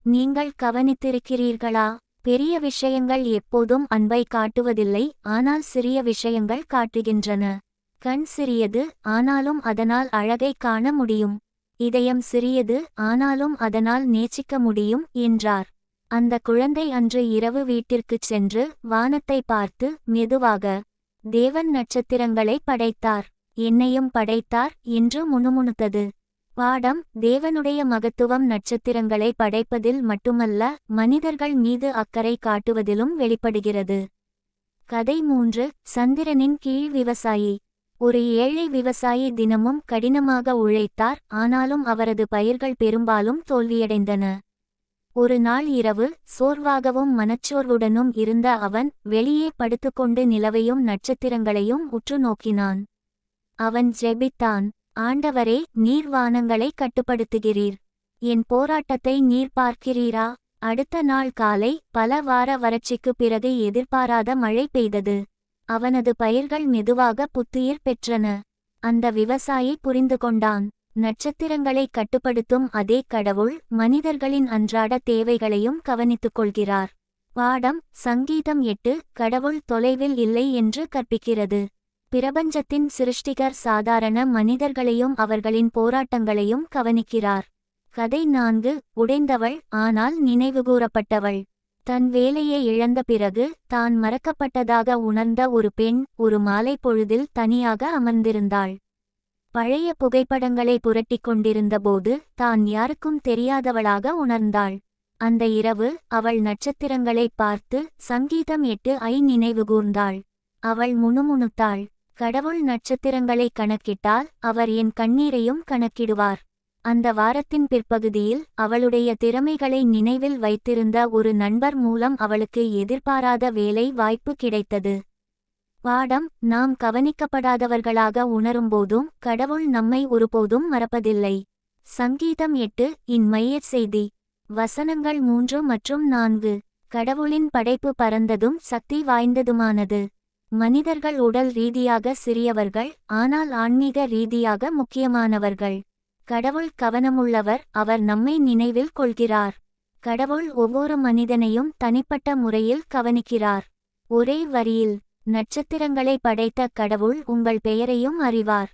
நீங்கள் கவனித்திருக்கிறீர்களா? பெரிய விஷயங்கள் எப்போதும் அன்பை காட்டுவதில்லை, ஆனால் சிறிய விஷயங்கள் காட்டுகின்றன. கண் சிறியது, ஆனாலும் அதனால் அழகை காண முடியும். இதயம் சிறியது, ஆனாலும் அதனால் நேசிக்க முடியும் என்றார். அந்த குழந்தை அன்று இரவு வீட்டிற்குச் சென்று வானத்தை பார்த்து மெதுவாக, தேவன் நட்சத்திரங்களை படைத்தார், என்னையும் படைத்தார் என்று முணுமுணுத்தது. பாடம்: தேவனுடைய மகத்துவம் நட்சத்திரங்களை படைப்பதில் மட்டுமல்ல, மனிதர்கள் மீது அக்கறை காட்டுவதிலும் வெளிப்படுகிறது. கதை 3. சந்திரனின் கீழ் விவசாயி. ஒரு ஏழை விவசாயி தினமும் கடினமாக உழைத்தார், ஆனாலும் அவரது பயிர்கள் பெரும்பாலும் தோல்வியடைந்தன. ஒரு நாள் இரவு, சோர்வாகவும் மனச்சோர்வுடனும் இருந்த அவன் வெளியே படுத்துக்கொண்டு நிலவையும் நட்சத்திரங்களையும் உற்று நோக்கினான். அவன் ஜெபித்தான். ஆண்டவரே, நீர் வானங்களை கட்டுப்படுத்துகிறீர். என் போராட்டத்தை நீர் பார்க்கிறீரா? அடுத்த நாள் காலை, பல வார வறட்சிக்கு பிறகு எதிர்பாராத மழை பெய்தது. அவனது பயிர்கள் மெதுவாக புத்துயிர் பெற்றன. அந்த விவசாயி புரிந்து கொண்டான், நட்சத்திரங்களை கட்டுப்படுத்தும் அதே கடவுள் மனிதர்களின் அன்றாட தேவைகளையும் கவனித்துக் கொள்கிறார். பாடம்: சங்கீதம் 8. கடவுள் தொலைவில் இல்லை என்று கற்பிக்கிறது. பிரபஞ்சத்தின் சிருஷ்டிகர் சாதாரண மனிதர்களையும் அவர்களின் போராட்டங்களையும் கவனிக்கிறார். கதை 4. உடைந்தவள், ஆனால் நினைவுகூரப்பட்டவள். தன் வேலையை இழந்த பிறகு தான் மறக்கப்பட்டதாக உணர்ந்த ஒரு பெண் ஒரு மாலை பொழுதில் தனியாக அமர்ந்திருந்தாள். பழைய புகைப்படங்களை புரட்டிக் கொண்டிருந்தபோது தான் யாருக்கும் தெரியாதவளாக உணர்ந்தாள். அந்த இரவு அவள் நட்சத்திரங்களை பார்த்து சங்கீதம் 8 நினைவுகூர்ந்தாள். அவள் முணுமுணுத்தாள், கடவுள் நட்சத்திரங்களை கணக்கிட்டால் அவர் என் கண்ணீரையும் கணக்கிடுவார். அந்த வாரத்தின் பிற்பகுதியில் அவளுடைய திறமைகளை நினைவில் வைத்திருந்த ஒரு நண்பர் மூலம் அவளுக்கு எதிர்பாராத வேலை வாய்ப்பு கிடைத்தது. பாடம்: நாம் கவனிக்கப்படாதவர்களாக உணரும்போதும் கடவுள் நம்மை ஒருபோதும் மறப்பதில்லை. சங்கீதம் 8 இன் மையச் செய்தி. வசனங்கள் 3 மற்றும் 4. கடவுளின் படைப்பு பரந்ததும் சக்தி வாய்ந்ததுமானது. மனிதர்கள் உடல் ரீதியாக சிறியவர்கள், ஆனால் ஆன்மீக ரீதியாக முக்கியமானவர்கள். கடவுள் கவனமுள்ளவர், அவர் நம்மை நினைவில் கொள்கிறார். கடவுள் ஒவ்வொரு மனிதனையும் தனிப்பட்ட முறையில் கவனிக்கிறார். ஒரே வரியில், நட்சத்திரங்களை படைத்த கடவுள் உங்கள் பெயரையும் அறிவார்.